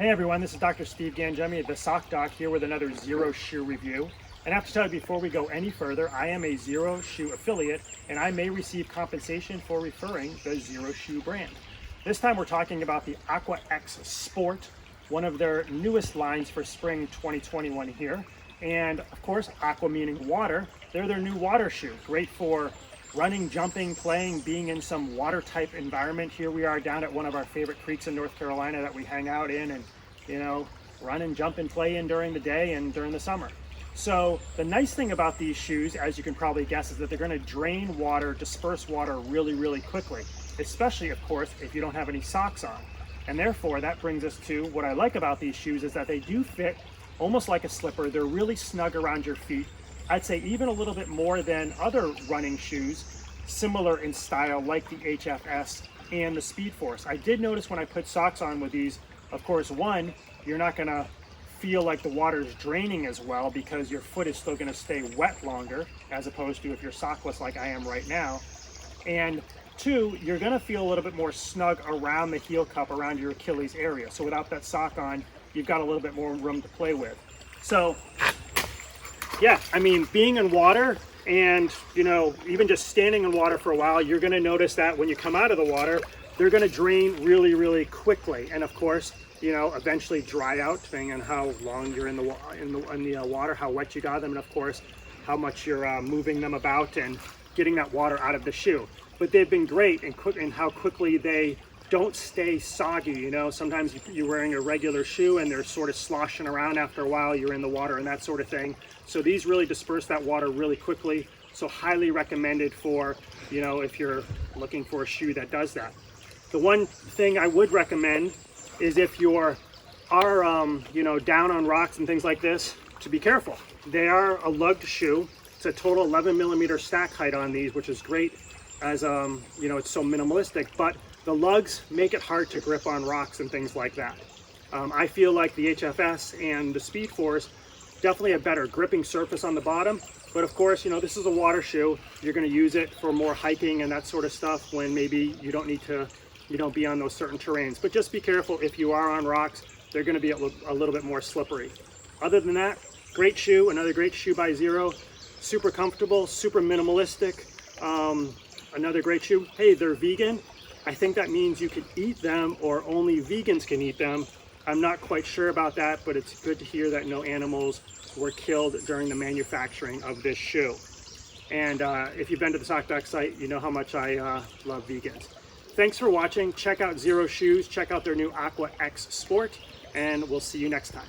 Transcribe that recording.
Hey everyone, this is Dr. Steve Gangemi, the Sock Doc, here with another Xero Shoe review. And I have to tell you before we go any further, I am a Xero Shoe affiliate and I may receive compensation for referring the Xero Shoe brand. This time we're talking about the Aqua X Sport, one of their newest lines for spring 2021 here. And of course, aqua meaning water, they're their new water shoe. Great for running, jumping, playing, being in some water type environment. Here we are down at one of our favorite creeks in North Carolina that we hang out in and, run and jump and play in during the day and during the summer. So the nice thing about these shoes, as you can probably guess, is that they're going to drain water, disperse water really quickly, especially of course if you don't have any socks on. And therefore that brings us to what I like about these shoes is that they do fit almost like a slipper. They're really snug around your feet. I'd say even a little bit more than other running shoes, similar in style like the HFS and the Speed Force. I did notice when I put socks on with these, of course, one, you're not gonna feel like the water is draining as well because your foot is still gonna stay wet longer as opposed to if you're sockless like I am right now. And two, you're gonna feel a little bit more snug around the heel cup, around your Achilles area. So without that sock on, you've got a little bit more room to play with. So yeah, I mean, being in water and, even just standing in water for a while, you're going to notice that when you come out of the water, they're going to drain really quickly. And of course, eventually dry out, depending on how long you're in the water, how wet you got them, and of course, how much you're moving them about and getting that water out of the shoe. But they've been great in how quickly they don't stay soggy. Sometimes you're wearing a regular shoe and they're sort of sloshing around after a while, you're in the water and that sort of thing. So these really disperse that water really quickly. So highly recommended for, if you're looking for a shoe that does that. The one thing I would recommend is if you are down on rocks and things like this, to be careful. They are a lugged shoe. It's a total 11 millimeter stack height on these, which is great as, it's so minimalistic, but the lugs make it hard to grip on rocks and things like that. I feel like the HFS and the Speed Force definitely a better gripping surface on the bottom, but of course, this is a water shoe. You're going to use it for more hiking and that sort of stuff when maybe you don't need to, be on those certain terrains. But just be careful if you are on rocks, they're going to be a little bit more slippery. Other than that, great shoe, another great shoe by Xero. Super comfortable, super minimalistic. Another great shoe. Hey, they're vegan. I think that means you can eat them or only vegans can eat them. I'm not quite sure about that, but it's good to hear that no animals were killed during the manufacturing of this shoe. And if you've been to the Sock Doc site, you know how much I love vegans. Thanks for watching. Check out Xero Shoes. Check out their new Aqua X Sport, and we'll see you next time.